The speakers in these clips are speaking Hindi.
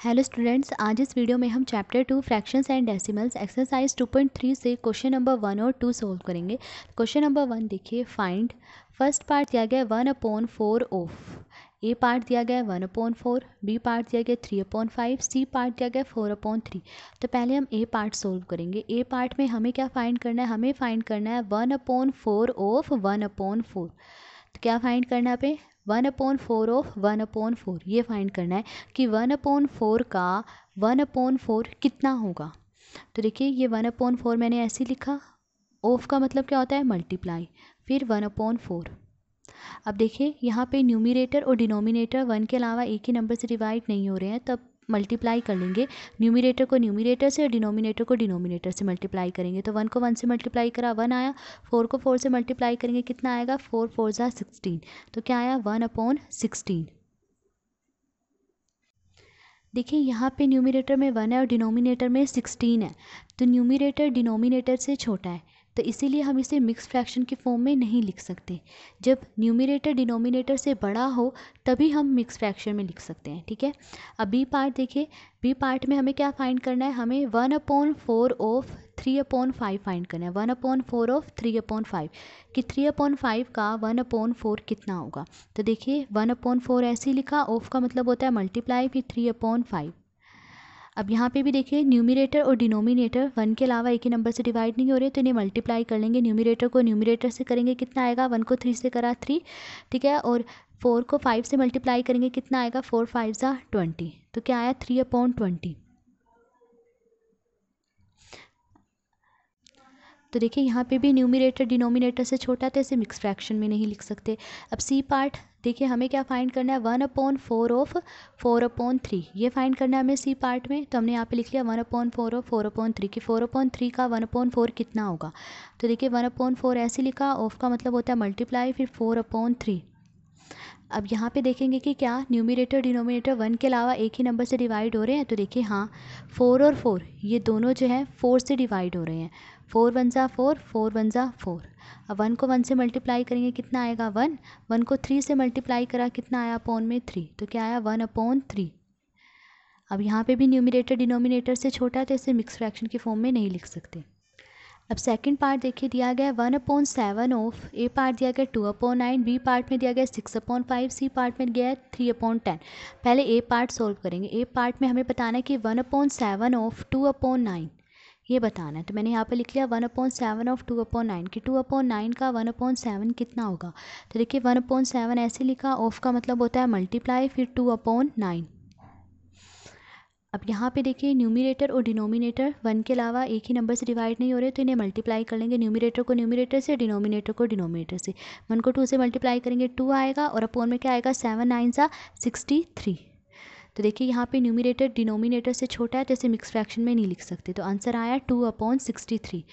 हेलो स्टूडेंट्स, आज इस वीडियो में हम chapter 2 fractions and decimals exercise 2.3 से क्वेश्चन नंबर 1 और 2 सोल्व करेंगे। क्वेश्चन नंबर 1 देखिए, फाइंड फर्स्ट पार्ट दिया गया 1/4 ऑफ, ए पार्ट दिया गया 1/4, बी पार्ट दिया गया 3/5, सी पार्ट दिया गया 4/3। तो पहले हम ए पार्ट सोल्व करेंगे। ए पार्ट में हमें क्या फाइंड करना है? हमें फाइंड करना है 1/4 ऑफ 1/4। तो क्या फाइंड करना है पे? 1/4 ऑफ 1/4 ये फाइंड करना है कि 1/4 का 1/4 कितना होगा। तो देखिए, ये 1/4 मैंने ऐसे लिखा। ऑफ का मतलब क्या होता है? मल्टीप्लाई, फिर 1/4। अब देखिए, यहाँ पे न्यूमरेटर और डिनोमिनेटर 1 के अलावा एक ही नंबर से डिवाइड नहीं हो रहे हैं, तब मल्टीप्लाई कर लेंगे। न्यूमरेटर को न्यूमरेटर से और डिनोमिनेटर को डिनोमिनेटर से मल्टीप्लाई करेंगे। तो 1 को 1 से मल्टीप्लाई करा, 1 आया। 4 को 4 से मल्टीप्लाई करेंगे, कितना आएगा? 4 4 ज़ा 16। तो क्या आया? 1/16। देखिए, यहाँ पे न्यूमरेटर में 1 है और डिनोमिनेटर में 16 है। तो न्यूमरेटर डिनोमिनेटर से छोटा है, तो इसीलिए हम इसे मिक्स फ्रैक्शन के फॉर्म में नहीं लिख सकते। जब न्यूमरेटर डिनोमिनेटर से बड़ा हो तभी हम मिक्स फ्रैक्शन में लिख सकते हैं, ठीक है। अब बी पार्ट देखिए, बी पार्ट में हमें क्या फाइंड करना है? हमें 1/4 ऑफ 3/5 फाइंड करना है। 1/4 ऑफ 3/5 कि 3/5 का 1/4 कितना होगा। तो देखिए, 1/4 ऐसे ही लिखा, ऑफ का मतलब होता है मल्टीप्लाई, फिर 3/5। अब यहाँ पे भी देखिए, न्यूमरेटर और डिनोमिनेटर 1 के अलावा एक ही नंबर से डिवाइड नहीं हो रहे, तो इन्हें मल्टीप्लाई कर लेंगे। न्यूमरेटर को न्यूमरेटर से करेंगे, कितना आएगा? 1 को 3 से करा 3, ठीक है। और 4 को 5 से मल्टीप्लाई करेंगे, कितना आएगा? 4 5 ज़ा 20। तो क्या आया? 3/20। तो देखिए, यहाँ पे भी न्यूमरेटर डिनोमिनेटर से छोटा, तो इसे मिक्स फ्रैक्शन में नहीं लिख सकते। अब सी पार्ट देखिए, हमें क्या फाइंड करना है? 1/4 ऑफ 4/3 ये फाइंड करना है हमें सी पार्ट में। तो हमने यहाँ पे लिख लिया 1/4 ऑफ 4/3 कि 4/3 का 1/4 कितना होगा। तो देखिए, 1/4 ऐसे लिखा, ऑफ का मतलब होता है मल्टीप्लाई, फिर 4/3। अब यहाँ पे देखेंगे कि क्या न्यूमरेटर डिनोमिनेटर 1 के अलावा एक ही नंबर से डिवाइड हो रहे हैं। तो देखिए, हाँ, 4 और 4 ये दोनों जो हैं 4 से डिवाइड हो रहे हैं। 4 1 ज़ा 4, 4 1 ज़ा 4। अब 1 को 1 से मल्टीप्लाई करेंगे, कितना आएगा? 1। 1 को 3 से मल्टीप्लाई करा, कितना आया? अपॉन में 3। तो क्या आया? 1/3। अब यहाँ पे भी न्यूमरेटर डिनोमिनेटर से छोटा है, तो इसे मिक्स फ्रैक्शन के फॉर्म में नहीं लिख सकते। अब सेकंड पार्ट देखिए, दिया गया है 1/7 ऑफ, ए पार्ट दिया गया 2/9, बी पार्ट में दिया गया 6/5, सी पार्ट में गया है 3/10। पहले ए पार्ट सोल्व करेंगे। ए पार्ट में हमें बताना है कि 1/7 ऑफ 2/9 ये बताना है। तो मैंने यहाँ पे लिख लिया 1/7 ऑफ 2/9 कि 2/9 का 1/7 कितना होगा। तो देखिए, 1/7 ऐसे लिखा, ऑफ का मतलब होता है मल्टीप्लाई, फिर 2/9। अब यहाँ पे देखिए, न्यूमरेटर और डिनोमिनेटर 1 के अलावा एक ही नंबर से डिवाइड नहीं हो रहे, तो इन्हें मल्टीप्लाई कर लेंगे। न्यूमरेटर को न्यूमरेटर से, डिनोमिनेटर को डिनोमिनेटर से। 1 को 2 से मल्टीप्लाई करेंगे, 2 आएगा, और अपॉन में क्या आएगा? 7 9 ज़ा 63। तो देखिए, यहाँ पे न्यूमरेटर डिनोमिनेटर से छोटा है, तो इसे मिक्स फ्रैक्शन में नहीं लिख सकते। तो आंसर आया 2/63।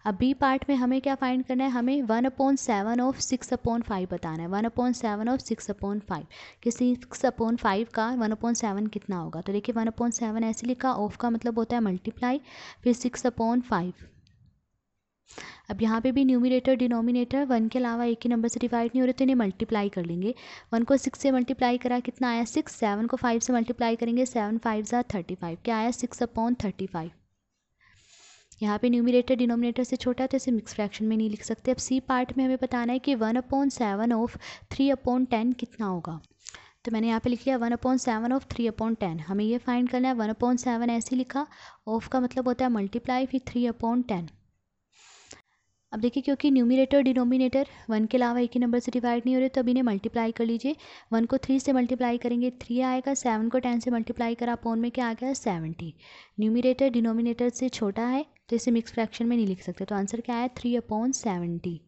अब बी पार्ट में हमें क्या फाइंड करना है? हमें 1/7 ऑफ 6/5 बताना है। 1/7 ऑफ 6/5 कि 6/5 का 1/7 कितना होगा। तो देखिए, 1/7 ऐसे लिखा, ऑफ का मतलब होता है मल्टीप्लाई, फिर 6/5। अब यहाँ पे भी न्यूमरेटर डिनोमिनेटर 1 के अलावा एक ही नंबर से डिवाइड नहीं हो रहे, तो इन्हें मल्टीप्लाई कर लेंगे। 1 को 6 से मल्टीप्लाई करा, कितना आया? 6। 7 को 5 से मल्टीप्लाई करेंगे, 7 5 ज़ा 35। क्या आया? 6/35। यहाँ पे न्यूमरेटर डिनोमिनेटर से छोटा है, तो इसे मिक्स फ्रैक्शन में नहीं लिख सकते। अब सी पार्ट में हमें बताना है कि 1/7 ऑफ 3/10 कितना होगा। तो मैंने यहाँ पे लिख लिया 1/7 ऑफ 3/10। हमें ये फाइंड करना है। 1/7 ऐसे लिखा, ऑफ का मतलब होता है मल्टीप्लाई, फिर 3/10। अब देखिए, क्योंकि न्यूमरेटर डिनोमिनेटर 1 के अलावा एक ही नंबर से डिवाइड नहीं हो रहे, तो अब इन्हें मल्टीप्लाई कर लीजिए। 1 को 3 से मल्टीप्लाई करेंगे, 3 आएगा। 7 को 10 से मल्टीप्लाई करा, अपॉन में क्या आ गया? 70। न्यूमरेटर डिनोमिनेटर से छोटा है, तो इसे मिक्स फ्रैक्शन में नहीं लिख सकते। तो आंसर क्या है? 3/70।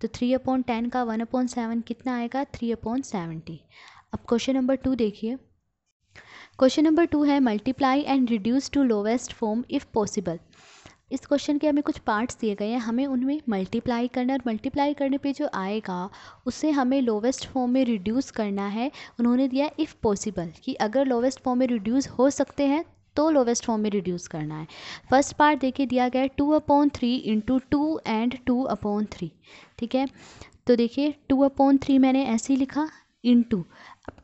तो 3/10 का 1/7 कितना आएगा? 3/70। अब क्वेश्चन नंबर 2 देखिए। क्वेश्चन नंबर 2 है multiply and reduce to lowest form if possible. इस क्वेश्चन के हमें कुछ पार्ट्स दिए गए हैं, हमें उनमें मल्टीप्लाई करना है, और मल्टीप्लाई करने पे जो आएगा उसे हमें लोवेस्ट फॉर्म में रिड्यूस करना है। उन्होंने दिया इफ़ पॉसिबल कि अगर लोवेस्ट फॉर्म में रिड्यूस हो सकते हैं तो लोवेस्ट फॉर्म में रिड्यूस करना है। फर्स्ट पार्ट देखिए, दिया गया है 2/3 इंटू 2 एंड 2/3, ठीक है। तो देखिए, 2/3 मैंने ऐसे ही लिखा, इंटू।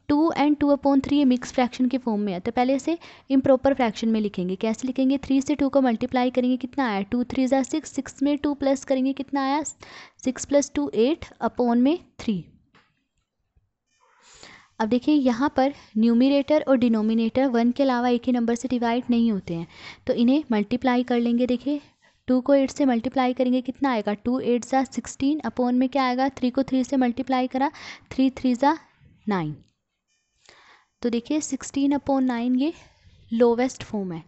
2 एंड 2/3 ये मिक्स फ्रैक्शन के फॉर्म में है, तो पहले इसे इम्प्रॉपर फ्रैक्शन में लिखेंगे। कैसे लिखेंगे? 3 से 2 को मल्टीप्लाई करेंगे, कितना आया? 2 3 ज़ा 6, 6 में 2 प्लस करेंगे, कितना आया? 6 + 2 8 अपॉन में 3। अब देखिए यहाँ पर न्यूमिरेटर और डिनोमिनेटर 1 के अलावा एक ही नंबर से डिवाइड नहीं होते हैं, तो इन्हें मल्टीप्लाई कर लेंगे। देखिए 2 को 8 से मल्टीप्लाई करेंगे, कितना आएगा? 2 8 ज़ा 16 अपॉन में क्या आएगा? 3 को 3 से मल्टीप्लाई करा, 3 3 ज़ा 9। तो देखिए 16/9 ये लोवेस्ट फॉर्म है।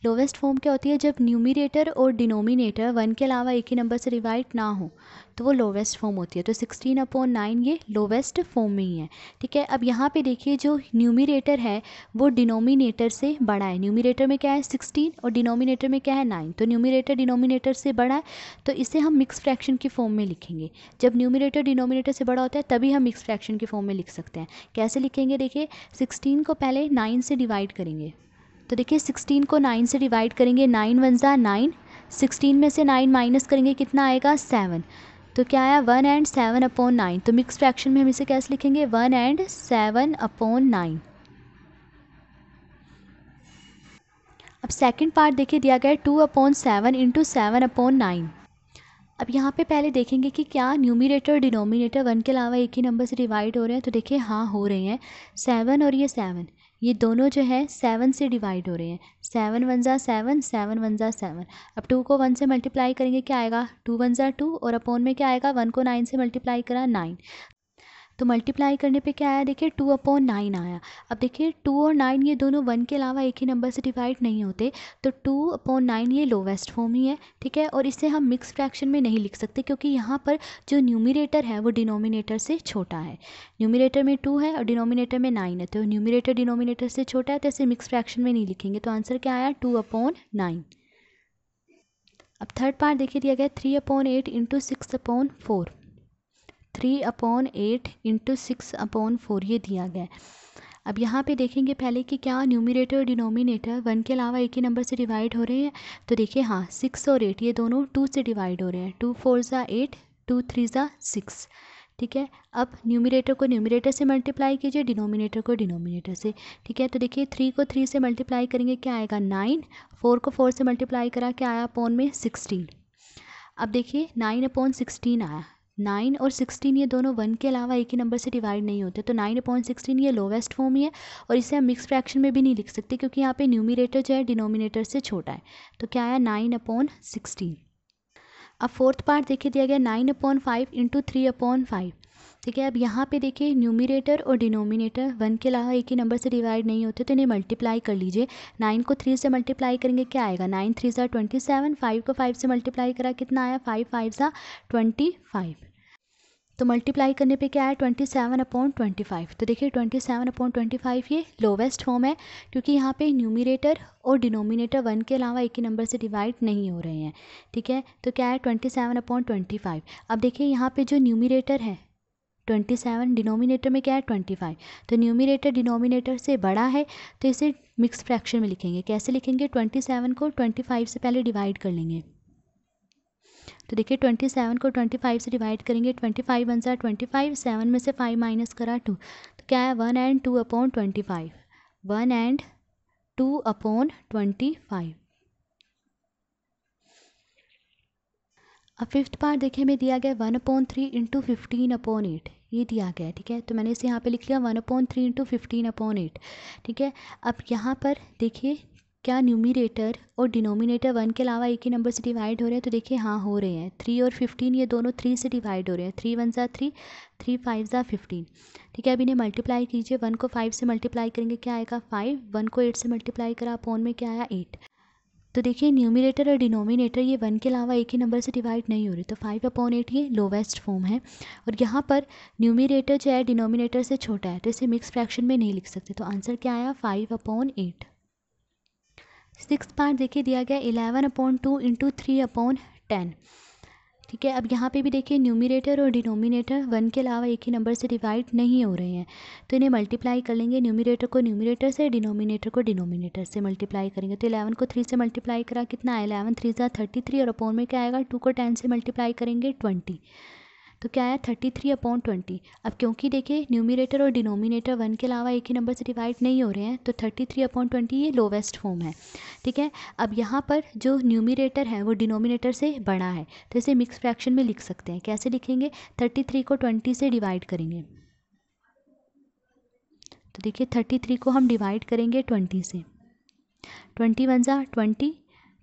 लोवेस्ट फॉर्म क्या होती है? जब न्यूमिरेटर और डिनोमिनेटर 1 के अलावा एक ही नंबर से डिवाइड ना हो तो वो लोवेस्ट फॉर्म होती है। तो 16/9 ये लोवेस्ट फॉर्म में ही है। ठीक है, अब यहाँ पे देखिए जो न्यूमिरेटर है वो डिनोमिनेटर से बड़ा है। न्यूमिरेटर में क्या है? 16 और डिनोमिनेटर में क्या है? 9। तो न्यूमिरेटर डिनोमिनेटर से बड़ा है, तो इसे हम मिक्स फ्रैक्शन की फॉर्म में लिखेंगे। जब न्यूमिरेटर डिनोमिनेटर से बड़ा होता है तभी हम मिक्स फ्रैक्शन की फॉर्म में लिख सकते हैं। कैसे लिखेंगे? देखिए 16 को पहले 9 से डिवाइड करेंगे, तो देखिए 16 को 9 से डिवाइड करेंगे, 9 1 ज़ा 9, 16 में से 9 माइनस करेंगे, कितना आएगा? 7। तो क्या आया? 1 एंड 7/9। तो मिक्स फ्रैक्शन में हम इसे कैसे लिखेंगे? 1 एंड 7/9। अब सेकंड पार्ट देखिए दिया गया है 2/7 इंटू 7/9। अब यहाँ पे पहले देखेंगे कि क्या न्यूमिरेटर और डिनोमिनेटर 1 के अलावा एक ही नंबर से डिवाइड हो रहे हैं, तो देखिए हाँ हो रहे हैं। 7 और ये 7, ये दोनों जो है 7 से डिवाइड हो रहे हैं। 7 1 ज़ा 7, 7 1 ज़ा 7। अब 2 को 1 से मल्टीप्लाई करेंगे, क्या आएगा? 2 1 ज़ा 2 और अपॉन में क्या आएगा? 1 को 9 से मल्टीप्लाई करा, 9। तो मल्टीप्लाई करने पे क्या आया? देखिए 2/9 आया। अब देखिए 2 और 9 ये दोनों 1 के अलावा एक ही नंबर से डिवाइड नहीं होते, तो 2/9 ये लोवेस्ट फॉर्म ही है। ठीक है, और इसे हम मिक्स फ्रैक्शन में नहीं लिख सकते क्योंकि यहाँ पर जो न्यूमिरेटर है वो डिनोमिनेटर से छोटा है। न्यूमिरेटर में 2 है और डिनोमिनेटर में 9 है, तो न्यूमिरेटर डिनोमिनेटर से छोटा है, तो इसे मिक्स फ्रैक्शन में नहीं लिखेंगे। तो आंसर क्या आया? 2/9। अब थर्ड पार्ट देखिए दिया गया 3/8 इंटू 6/4। 3/8 इंटू 6/4 ये दिया गया है। अब यहाँ पे देखेंगे पहले कि क्या न्यूमिरेटर और डिनोमिनेटर 1 के अलावा एक ही नंबर से डिवाइड हो रहे हैं, तो देखिए हाँ 6 और 8 ये दोनों 2 से डिवाइड हो रहे हैं। 2 4 ज़ा 8, 2 3 ज़ा 6। ठीक है, अब न्यूमिरेटर को न्यूमिरेटर से मल्टीप्लाई कीजिए, डिनोमिनेटर को डिनोमिनेटर से। ठीक है, तो देखिए 3 को 3 से मल्टीप्लाई करेंगे, क्या आएगा? 9। 4 को 4 से मल्टीप्लाई करा, क्या आया? अपॉन में 16। अब देखिए 9/16 आया। 9 और 16 ये दोनों 1 के अलावा एक ही नंबर से डिवाइड नहीं होते, तो 9/16 ये लोवेस्ट फॉर्म ही है और इसे हम मिक्स फ्रैक्शन में भी नहीं लिख सकते क्योंकि यहाँ पे न्यूमिरेटर जो है डिनोमिनेटर से छोटा है। तो क्या आया? 9/16। अब फोर्थ पार्ट देखिए दिया गया 9/5 इंटू 3/5। ठीक है, अब यहाँ पे देखिए न्यूमिरेटर और डिनोमिनेटर 1 के अलावा एक ही नंबर से डिवाइड नहीं होते, तो इन्हें मल्टीप्लाई कर लीजिए। 9 को 3 से मल्टीप्लाई करेंगे, क्या आएगा? 9 3 ज़ा 27। 5 को 5 से मल्टीप्लाई करा, कितना आया? 5 5 ज़ा 25। तो मल्टीप्लाई करने पे क्या आया? 27/25। तो देखिए 27/25 ये लोवेस्ट फॉर्म है क्योंकि यहाँ पे न्यूमिरेटर और डिनोमिनेटर 1 के अलावा एक ही नंबर से डिवाइड नहीं हो रहे हैं। ठीक है, तो क्या है? 27/25। अब देखिए यहाँ पे जो न्यूमिरेटर है 27, डिनोमिनेटर में क्या है? 25। तो न्यूमिरेटर डिनोमिनेटर से बड़ा है, तो इसे मिक्स फ्रैक्शन में लिखेंगे। कैसे लिखेंगे? 27 को 25 से पहले डिवाइड कर लेंगे। तो देखिए 27 को 25 से डिवाइड करेंगे, 25 1 ज़ा 25, 7 में से 5 माइनस करा 2, तो क्या है? 1 एंड 2/25। 1 एंड 2/25। अब फिफ्थ पार्ट देखिए हमें दिया गया 1/3 इंटू 15/8 ये दिया गया है। ठीक है, तो मैंने इसे यहाँ पे लिख लिया 1/3 इंटू 15/8। ठीक है, अब यहाँ पर देखिए क्या न्यूमिरेटर और डिनोमिनेटर 1 के अलावा एक ही नंबर से डिवाइड हो रहे हैं, तो देखिए हाँ हो रहे हैं। 3 और 15 ये दोनों 3 से डिवाइड हो रहे हैं। 3 1 ज़ा 3, 3 5 ज़ा 15। ठीक है, अब इन्हें मल्टीप्लाई कीजिए। 1 को 5 से मल्टीप्लाई करेंगे, क्या आएगा? 5। 1 को 8 से मल्टीप्लाई करा, अपॉन में क्या आया? 8। तो देखिए न्यूमिनेटर और डिनोमिनेटर ये 1 के अलावा एक ही नंबर से डिवाइड नहीं हो रही, तो 5/8 ये लोवेस्ट फॉर्म है। और यहाँ पर न्यूमिनेटर जो है डिनोमिनेटर से छोटा है, तो इसे मिक्स फ्रैक्शन में नहीं लिख सकते। तो आंसर क्या आया? 5/8। सिक्स पार्ट देखिए दिया गया 11/2 इंटू 3/10। ठीक है, अब यहाँ पे भी देखिए न्यूमिरेटर और डिनोमिनेटर 1 के अलावा एक ही नंबर से डिवाइड नहीं हो रहे हैं, तो इन्हें मल्टीप्लाई कर लेंगे। न्यूमिरेटर को न्यूमिरेटर से, डिनोमिनेटर को डिनोमिनेटर से मल्टीप्लाई करेंगे। तो 11 को 3 से मल्टीप्लाई करा, कितना आया? 11 3 ज़ा 33 और अपॉन में क्या आएगा? 2 को 10 से मल्टीप्लाई करेंगे 20। तो क्या आया 33/20। अब क्योंकि देखिए न्यूमिनेटर और डिनोमिनेटर 1 के अलावा एक ही नंबर से डिवाइड नहीं हो रहे हैं, तो 33/20 ये लोवेस्ट फॉर्म है, ठीक है। अब यहाँ पर जो न्यूमिनेटर है वो डिनोमिनेटर से बड़ा है, तो इसे मिक्स फ्रैक्शन में लिख सकते हैं। कैसे लिखेंगे? 33 को 20 से डिवाइड करेंगे, तो देखिए 33 को हम डिवाइड करेंगे 20 से, 20 वन ज़ा 20,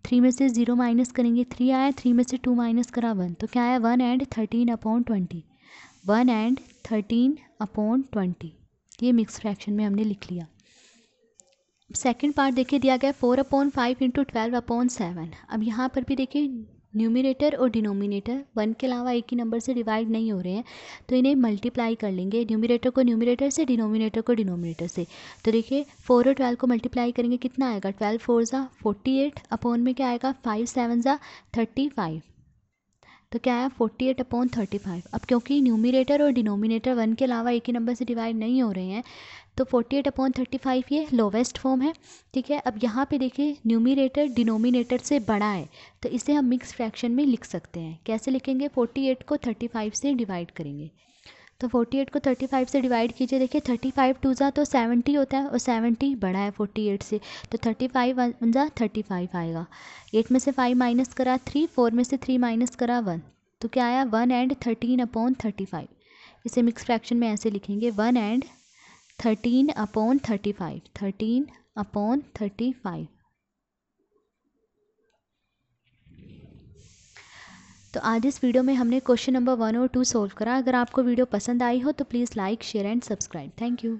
3 में से 0 माइनस करेंगे, 3 आया, 3 में से 2 माइनस करा 1, तो क्या आया 1 एंड 13/20, 1 एंड 13/20। ये मिक्स फ्रैक्शन में हमने लिख लिया। सेकंड पार्ट देखिए दिया गया 4/5 इंटू 12/7। अब यहाँ पर भी देखिए न्यूमिनेटर और डिनोमिनेटर 1 के अलावा एक ही नंबर से डिवाइड नहीं हो रहे हैं, तो इन्हें मल्टीप्लाई कर लेंगे, न्यूमिनेटर को न्यूमिनेटर से, डिनोमिनेटर को डिनोमिनेटर से। तो देखिए 4 और 12 को मल्टीप्लाई करेंगे, कितना आएगा? 12 4 ज़ा 48, अपॉन में क्या आएगा? 5 7 ज़ा 35, तो क्या आया 48/35। अब क्योंकि न्यूमिनेटर और डिनोमिनेटर 1 के अलावा एक ही नंबर से डिवाइड नहीं हो रहे हैं, तो 48/35 ये लोवेस्ट फॉर्म है, ठीक है। अब यहाँ पे देखिए न्यूमिनेटर डिनोमिनेटर से बड़ा है, तो इसे हम मिक्स फ्रैक्शन में लिख सकते हैं। कैसे लिखेंगे? 48 को 35 से डिवाइड करेंगे, तो 48 को 35 से डिवाइड कीजिए। देखिए 35 2 ज़ा तो 70 होता है, और 70 बड़ा है 48 से, तो 35 1 ज़ा 35 आएगा। 8 में से 5 माइनस करा 3, 4 में से 3 माइनस करा 1, तो क्या आया 1 एंड 13/35। इसे मिक्स फ्रैक्शन में ऐसे लिखेंगे 1 एंड 13/35, 13/35। तो आज इस वीडियो में हमने क्वेश्चन नंबर 1 और 2 सॉल्व करा। अगर आपको वीडियो पसंद आई हो तो please like, share and subscribe. Thank you.